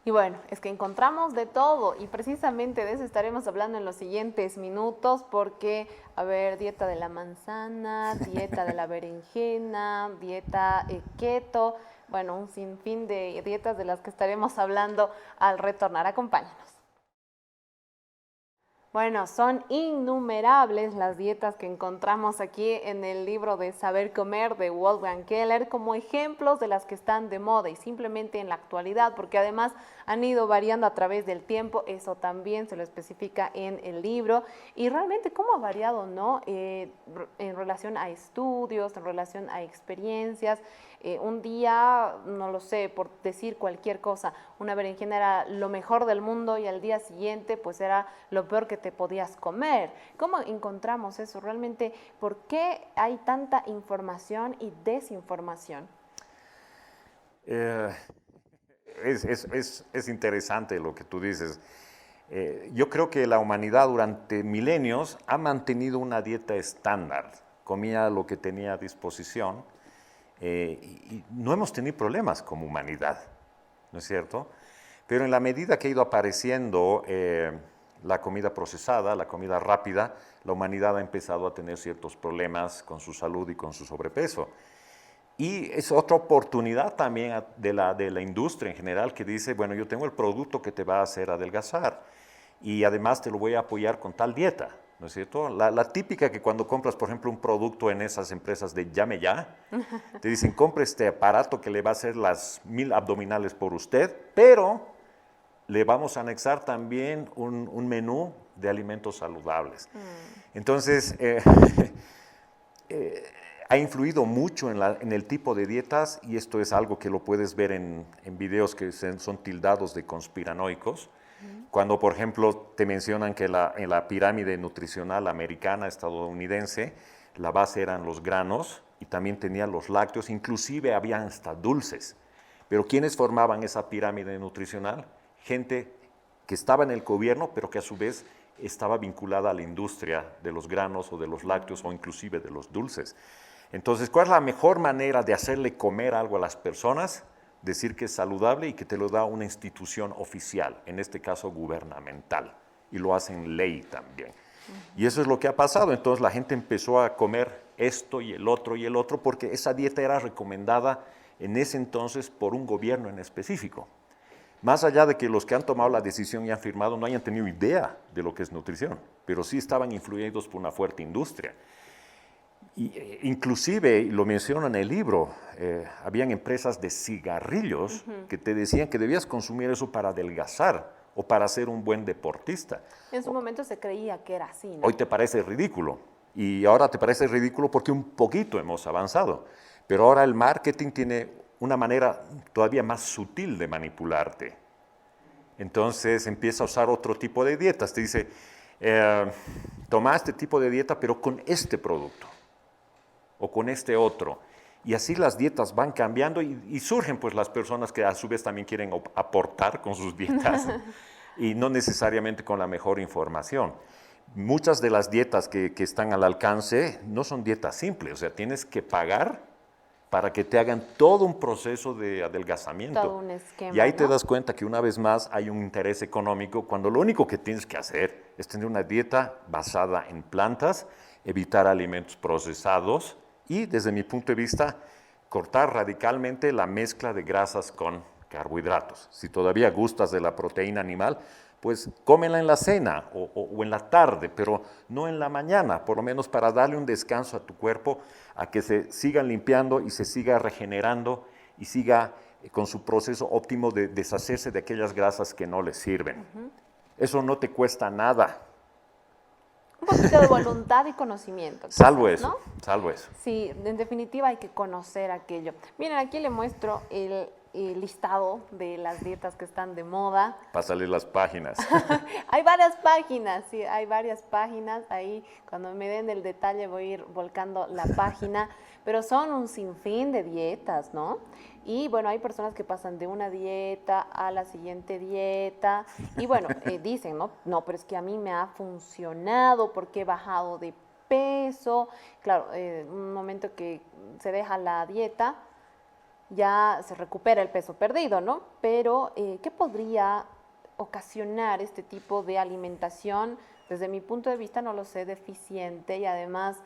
Speaker 1: Y bueno, es que encontramos de todo y precisamente de eso estaremos hablando en los siguientes minutos porque, a ver, dieta de la manzana, dieta de la berenjena, dieta keto, bueno, un sinfín de dietas de las que estaremos hablando al retornar. Acompáñanos. Bueno, son innumerables las dietas que encontramos aquí en el libro de Saber Comer de Wolfgang Keller como ejemplos de las que están de moda y simplemente en la actualidad, porque además han ido variando a través del tiempo, eso también se lo especifica en el libro, y realmente cómo ha variado, ¿no? En relación a estudios, en relación a experiencias. Un día, no lo sé, por decir cualquier cosa, una berenjena era lo mejor del mundo y al día siguiente pues era lo peor que te podías comer. ¿Cómo encontramos eso? Realmente, ¿por qué hay tanta información y desinformación?
Speaker 2: Es interesante lo que tú dices. Yo creo que la humanidad durante milenios ha mantenido una dieta estándar, comía lo que tenía a disposición. Y no hemos tenido problemas como humanidad, ¿no es cierto? Pero en la medida que ha ido apareciendo la comida procesada, la comida rápida, la humanidad ha empezado a tener ciertos problemas con su salud y con su sobrepeso. Y es otra oportunidad también de la industria en general que dice, bueno, yo tengo el producto que te va a hacer adelgazar y además te lo voy a apoyar con tal dieta, ¿no es cierto? La típica que cuando compras, por ejemplo, un producto en esas empresas de llame ya, te dicen, compre este aparato que le va a hacer las 1000 abdominales por usted, pero le vamos a anexar también un menú de alimentos saludables. Entonces, ha influido mucho en el tipo de dietas y esto es algo que lo puedes ver en videos que son tildados de conspiranoicos. Cuando, por ejemplo, te mencionan que en la pirámide nutricional americana, estadounidense, la base eran los granos y también tenían los lácteos, inclusive habían hasta dulces. Pero ¿quiénes formaban esa pirámide nutricional? Gente que estaba en el gobierno, pero que a su vez estaba vinculada a la industria de los granos o de los lácteos o inclusive de los dulces. Entonces, ¿cuál es la mejor manera de hacerle comer algo a las personas? Decir que es saludable y que te lo da una institución oficial, en este caso gubernamental, y lo hacen ley también. Y eso es lo que ha pasado. Entonces la gente empezó a comer esto y el otro, porque esa dieta era recomendada en ese entonces por un gobierno en específico. Más allá de que los que han tomado la decisión y han firmado no hayan tenido idea de lo que es nutrición, pero sí estaban influidos por una fuerte industria. Inclusive, lo menciono en el libro, habían empresas de cigarrillos que te decían que debías consumir eso para adelgazar o para ser un buen deportista.
Speaker 1: En su momento se creía que era así, ¿no?
Speaker 2: Hoy te parece ridículo y ahora te parece ridículo porque un poquito hemos avanzado, pero ahora el marketing tiene una manera todavía más sutil de manipularte. Entonces empieza a usar otro tipo de dietas, te dice, toma este tipo de dieta pero con este producto o con este otro. Y así las dietas van cambiando y surgen pues las personas que a su vez también quieren aportar con sus dietas y no necesariamente con la mejor información. Muchas de las dietas que están al alcance no son dietas simples, o sea, tienes que pagar para que te hagan todo un proceso de adelgazamiento.
Speaker 1: Todo un esquema,
Speaker 2: y ahí te
Speaker 1: ¿no?
Speaker 2: das cuenta que una vez más hay un interés económico cuando lo único que tienes que hacer es tener una dieta basada en plantas, evitar alimentos procesados y, desde mi punto de vista, cortar radicalmente la mezcla de grasas con carbohidratos. Si todavía gustas de la proteína animal, pues cómela en la cena o en la tarde, pero no en la mañana, por lo menos para darle un descanso a tu cuerpo, a que se siga limpiando y se siga regenerando y siga con su proceso óptimo de deshacerse de aquellas grasas que no le sirven. Eso no te cuesta nada.
Speaker 1: Un poquito de voluntad y conocimiento. Quizás,
Speaker 2: Salvo eso,
Speaker 1: ¿no?
Speaker 2: salvo eso.
Speaker 1: Sí, en definitiva hay que conocer aquello. Miren, aquí le muestro el listado de las dietas que están de moda.
Speaker 2: Pásale las páginas.
Speaker 1: Hay varias páginas, sí, hay varias páginas. Ahí, cuando me den el detalle, voy a ir volcando la página. Pero son un sinfín de dietas, ¿no? Y bueno, hay personas que pasan de una dieta a la siguiente dieta. Y bueno, dicen, ¿no? No, pero es que a mí me ha funcionado porque he bajado de peso. Claro, un momento que se deja la dieta, ya se recupera el peso perdido, ¿no? Pero, ¿qué podría ocasionar este tipo de alimentación? Desde mi punto de vista, no lo sé, deficiente y además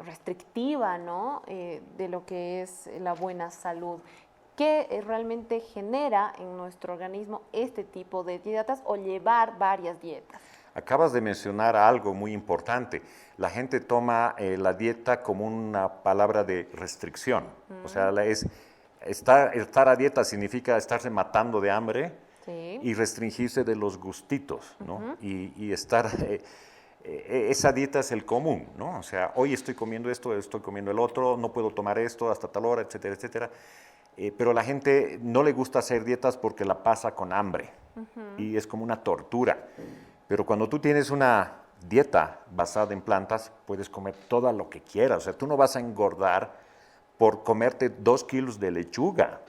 Speaker 1: restrictiva, ¿no? De lo que es la buena salud. ¿Qué realmente genera en nuestro organismo este tipo de dietas o llevar varias dietas?
Speaker 2: Acabas de mencionar algo muy importante. La gente toma la dieta como una palabra de restricción. O sea, estar a dieta significa estarse matando de hambre
Speaker 1: Sí.
Speaker 2: y restringirse de los gustitos, ¿no? Y estar... esa dieta es el común, ¿no? O sea, hoy estoy comiendo esto, estoy comiendo el otro, no puedo tomar esto hasta tal hora, etcétera, etcétera. Pero la gente no le gusta hacer dietas porque la pasa con hambre y es como una tortura. Pero cuando tú tienes una dieta basada en plantas, puedes comer todo lo que quieras. O sea, tú no vas a engordar por comerte 2 kilos de lechuga.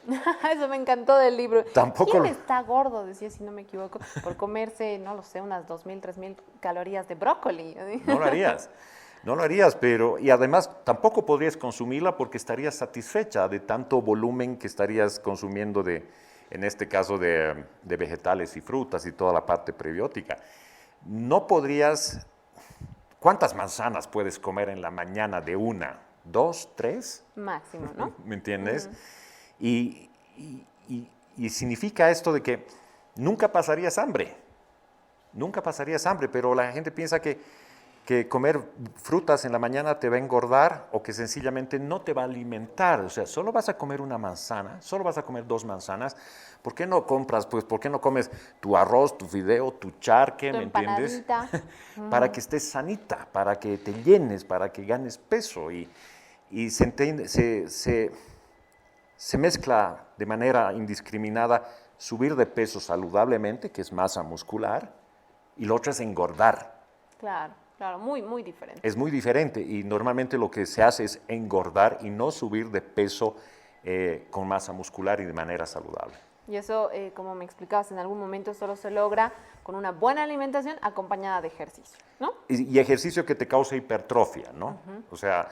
Speaker 1: Eso me encantó del libro.
Speaker 2: Tampoco
Speaker 1: ¿Quién
Speaker 2: lo-
Speaker 1: está gordo, decía, si no me equivoco, por comerse, no lo sé, unas 2.000, 3.000 calorías de brócoli?
Speaker 2: No lo harías. No lo harías, pero... Y además tampoco podrías consumirla porque estarías satisfecha de tanto volumen que estarías consumiendo en este caso, de vegetales y frutas y toda la parte prebiótica. No podrías... ¿Cuántas manzanas puedes comer en la mañana de una? ¿2, 3?
Speaker 1: Máximo, ¿no?
Speaker 2: ¿Me entiendes? Y significa esto de que nunca pasarías hambre. Nunca pasarías hambre, pero la gente piensa que comer frutas en la mañana te va a engordar o que sencillamente no te va a alimentar. O sea, solo vas a comer una manzana, solo vas a comer 2 manzanas. ¿Por qué no compras, pues, por qué no comes tu arroz, tu fideo, tu charque,
Speaker 1: Tu
Speaker 2: ¿me entiendes?
Speaker 1: empanadita.
Speaker 2: Para que estés sanita, para que te llenes, para que ganes peso. Y se mezcla de manera indiscriminada subir de peso saludablemente, que es masa muscular, y lo otro es engordar.
Speaker 1: Claro, claro, muy, muy diferente.
Speaker 2: Es muy diferente y normalmente lo que se hace es engordar y no subir de peso con masa muscular y de manera saludable.
Speaker 1: Y eso, como me explicabas, en algún momento solo se logra con una buena alimentación acompañada de ejercicio, ¿no?
Speaker 2: Y ejercicio que te causa hipertrofia, ¿no? O sea,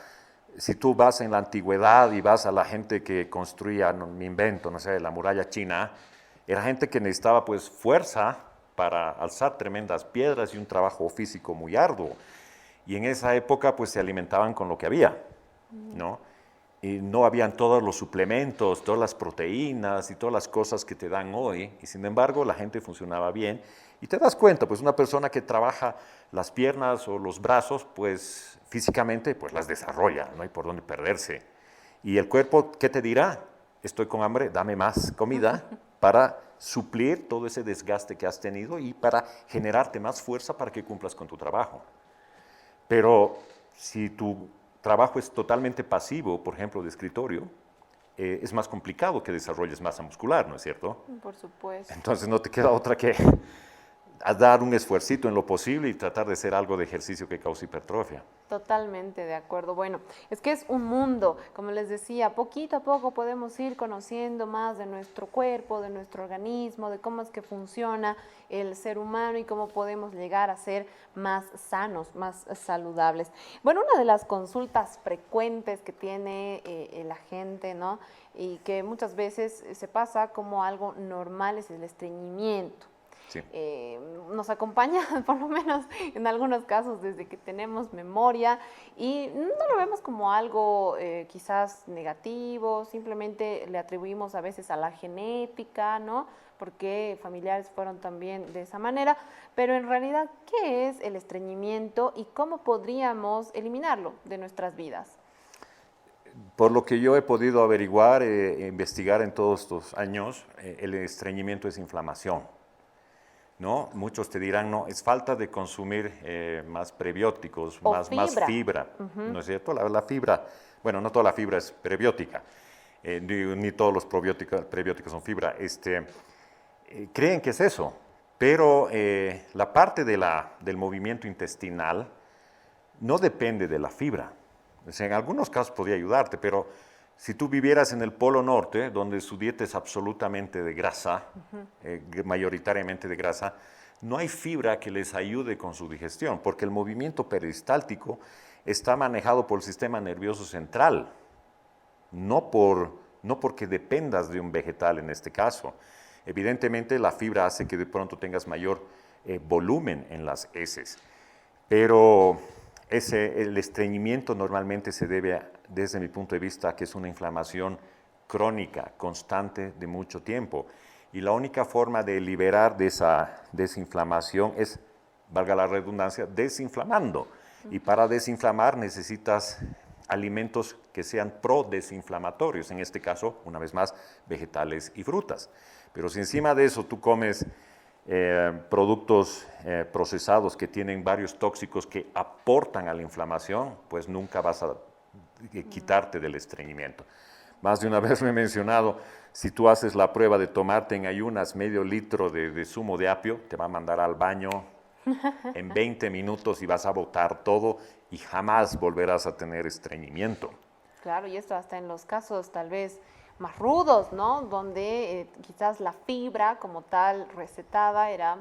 Speaker 2: si tú vas en la antigüedad y vas a la gente que construía, no, me invento, no sé, la muralla china, era gente que necesitaba pues fuerza para alzar tremendas piedras y un trabajo físico muy arduo. Y en esa época pues se alimentaban con lo que había, ¿no? Y no habían todos los suplementos, todas las proteínas y todas las cosas que te dan hoy. Y sin embargo la gente funcionaba bien. Y te das cuenta, pues una persona que trabaja las piernas o los brazos, pues físicamente pues las desarrolla, no hay por dónde perderse. Y el cuerpo, ¿qué te dirá? Estoy con hambre, dame más comida para suplir todo ese desgaste que has tenido y para generarte más fuerza para que cumplas con tu trabajo. Pero si tu trabajo es totalmente pasivo, por ejemplo, de escritorio, es más complicado que desarrolles masa muscular, ¿no es cierto?
Speaker 1: Por supuesto.
Speaker 2: Entonces no te queda otra que a dar un esfuercito en lo posible y tratar de hacer algo de ejercicio que cause hipertrofia.
Speaker 1: Totalmente de acuerdo. Bueno, es que es un mundo, como les decía, poquito a poco podemos ir conociendo más de nuestro cuerpo, de nuestro organismo, de cómo es que funciona el ser humano y cómo podemos llegar a ser más sanos, más saludables. Bueno, una de las consultas frecuentes que tiene la gente, ¿no? Y que muchas veces se pasa como algo normal es el estreñimiento.
Speaker 2: Sí.
Speaker 1: Nos acompaña, por lo menos en algunos casos, desde que tenemos memoria y no lo vemos como algo quizás negativo, simplemente le atribuimos a veces a la genética, ¿no? Porque familiares fueron también de esa manera, pero en realidad, ¿qué es el estreñimiento y cómo podríamos eliminarlo de nuestras vidas?
Speaker 2: Por lo que yo he podido averiguar e investigar en todos estos años, el estreñimiento es inflamación. ¿No? Muchos te dirán, no, es falta de consumir más prebióticos, más fibra, ¿no es cierto? La fibra, bueno, no toda la fibra es prebiótica, ni todos los prebióticos son fibra. Creen que es eso, pero la parte del movimiento intestinal no depende de la fibra. O sea, en algunos casos podría ayudarte, pero si tú vivieras en el Polo Norte, donde su dieta es absolutamente de grasa, mayoritariamente de grasa, no hay fibra que les ayude con su digestión, porque el movimiento peristáltico está manejado por el sistema nervioso central, no porque dependas de un vegetal en este caso. Evidentemente la fibra hace que de pronto tengas mayor volumen en las heces, pero el estreñimiento normalmente se debe, desde mi punto de vista, a que es una inflamación crónica, constante de mucho tiempo. Y la única forma de liberar de esa desinflamación es, valga la redundancia, desinflamando. Y para desinflamar necesitas alimentos que sean pro-desinflamatorios, en este caso, una vez más, vegetales y frutas. Pero si encima de eso tú comes productos procesados que tienen varios tóxicos que aportan a la inflamación, pues nunca vas a quitarte del estreñimiento. Más de una vez lo he mencionado, si tú haces la prueba de tomarte en ayunas medio litro de zumo de apio, te va a mandar al baño en 20 minutos y vas a botar todo y jamás volverás a tener estreñimiento.
Speaker 1: Claro, y esto hasta en los casos tal vez más rudos, ¿no? Donde quizás la fibra como tal recetada era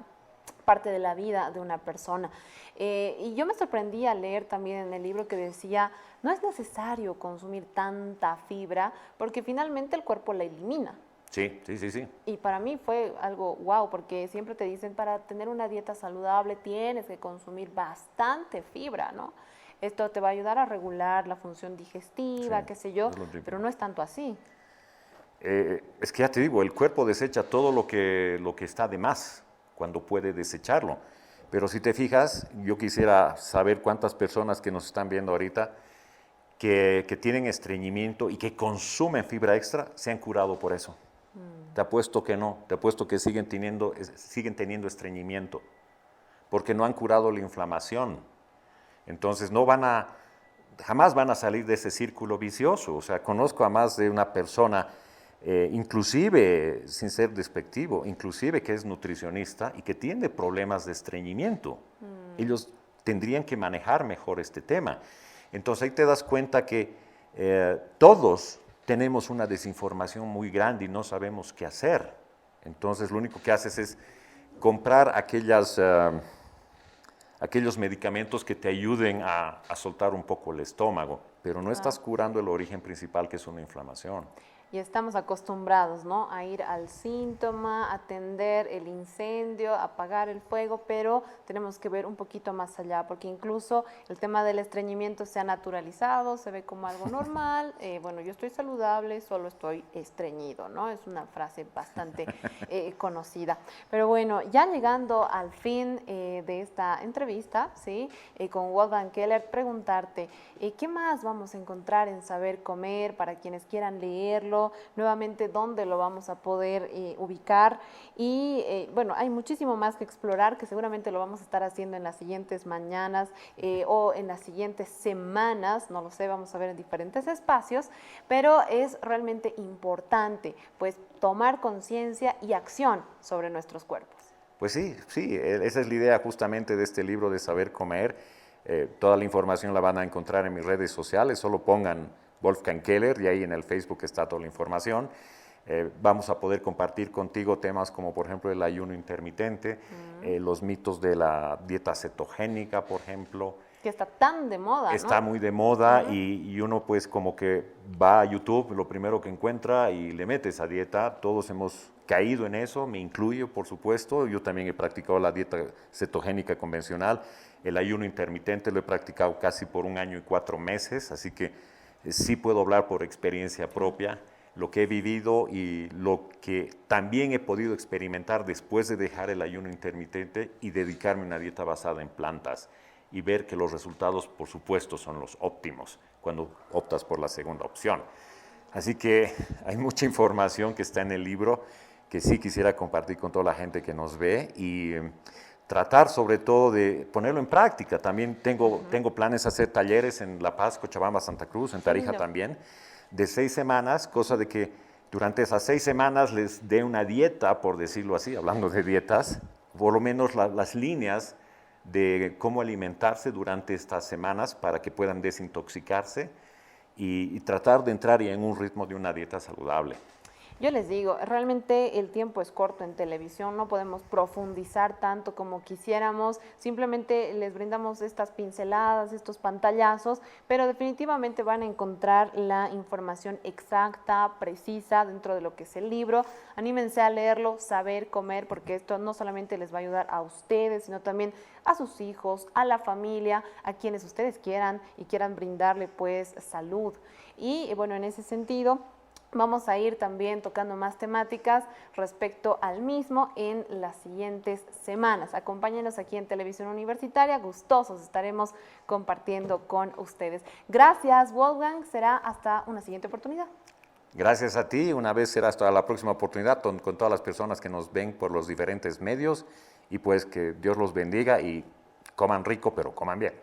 Speaker 1: parte de la vida de una persona. Y yo me sorprendí al leer también en el libro que decía, no es necesario consumir tanta fibra porque finalmente el cuerpo la elimina.
Speaker 2: Sí.
Speaker 1: Y para mí fue algo wow, porque siempre te dicen, para tener una dieta saludable tienes que consumir bastante fibra, ¿no? Esto te va a ayudar a regular la función digestiva,
Speaker 2: Sí,
Speaker 1: qué sé yo,
Speaker 2: es
Speaker 1: pero no es tanto así.
Speaker 2: Es que ya te digo, el cuerpo desecha todo lo que está de más cuando puede desecharlo. Pero si te fijas, yo quisiera saber cuántas personas que nos están viendo ahorita que tienen estreñimiento y que consumen fibra extra se han curado por eso. Te apuesto que no, te apuesto que siguen teniendo estreñimiento, porque no han curado la inflamación. Entonces jamás van a salir de ese círculo vicioso. O sea, conozco a más de una persona, inclusive, sin ser despectivo, inclusive que es nutricionista y que tiene problemas de estreñimiento. Ellos tendrían que manejar mejor este tema. Entonces ahí te das cuenta que todos tenemos una desinformación muy grande y no sabemos qué hacer. Entonces lo único que haces es comprar aquellos medicamentos que te ayuden a soltar un poco el estómago, pero no estás curando el origen principal, que es una inflamación.
Speaker 1: Y estamos acostumbrados, ¿no?, a ir al síntoma, a atender el incendio, a apagar el fuego, pero tenemos que ver un poquito más allá, porque incluso el tema del estreñimiento se ha naturalizado, se ve como algo normal. Bueno, yo estoy saludable, solo estoy estreñido, ¿no? Es una frase bastante conocida. Pero bueno, ya llegando al fin de esta entrevista, ¿sí?, con Wolfgang Keller, preguntarte, ¿qué más vamos a encontrar en Saber Comer para quienes quieran leerlo? Nuevamente, ¿dónde lo vamos a poder ubicar? Y bueno, hay muchísimo más que explorar, que seguramente lo vamos a estar haciendo en las siguientes mañanas o en las siguientes semanas, no lo sé, vamos a ver en diferentes espacios, pero es realmente importante pues tomar conciencia y acción sobre nuestros cuerpos.
Speaker 2: Pues sí, sí, esa es la idea justamente de este libro de Saber Comer. Toda la información la van a encontrar en mis redes sociales, solo pongan Wolfgang Keller y ahí en el Facebook está toda la información. Vamos a poder compartir contigo temas como por ejemplo el ayuno intermitente, los mitos de la dieta cetogénica, por ejemplo.
Speaker 1: Que está tan de moda, ¿no?
Speaker 2: Está muy de moda y uno pues como que va a YouTube, lo primero que encuentra y le mete esa dieta. Todos hemos caído en eso, me incluyo por supuesto. Yo también he practicado la dieta cetogénica convencional. El ayuno intermitente lo he practicado casi por 1 año y 4 meses, así que sí puedo hablar por experiencia propia, lo que he vivido y lo que también he podido experimentar después de dejar el ayuno intermitente y dedicarme a una dieta basada en plantas y ver que los resultados, por supuesto, son los óptimos cuando optas por la segunda opción. Así que hay mucha información que está en el libro que sí quisiera compartir con toda la gente que nos ve y tratar sobre todo de ponerlo en práctica. También tengo planes de hacer talleres en La Paz, Cochabamba, Santa Cruz, en Tarija también, de 6 semanas, cosa de que durante esas 6 semanas les dé una dieta, por decirlo así, hablando de dietas, por lo menos las líneas de cómo alimentarse durante estas semanas para que puedan desintoxicarse y tratar de entrar en un ritmo de una dieta saludable.
Speaker 1: Yo les digo, realmente el tiempo es corto en televisión, no podemos profundizar tanto como quisiéramos, simplemente les brindamos estas pinceladas, estos pantallazos, pero definitivamente van a encontrar la información exacta, precisa dentro de lo que es el libro. Anímense a leerlo, Saber Comer, porque esto no solamente les va a ayudar a ustedes, sino también a sus hijos, a la familia, a quienes ustedes quieran y quieran brindarle pues salud. Y bueno, en ese sentido vamos a ir también tocando más temáticas respecto al mismo en las siguientes semanas. Acompáñenos aquí en Televisión Universitaria, gustosos estaremos compartiendo con ustedes. Gracias, Wolfgang, será hasta una siguiente oportunidad.
Speaker 2: Gracias a ti, una vez será hasta la próxima oportunidad con todas las personas que nos ven por los diferentes medios y pues que Dios los bendiga y coman rico, pero coman bien.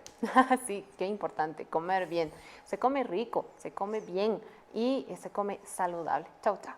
Speaker 1: Sí, qué importante, comer bien. Se come rico, se come bien y se come saludable. Chau, chau.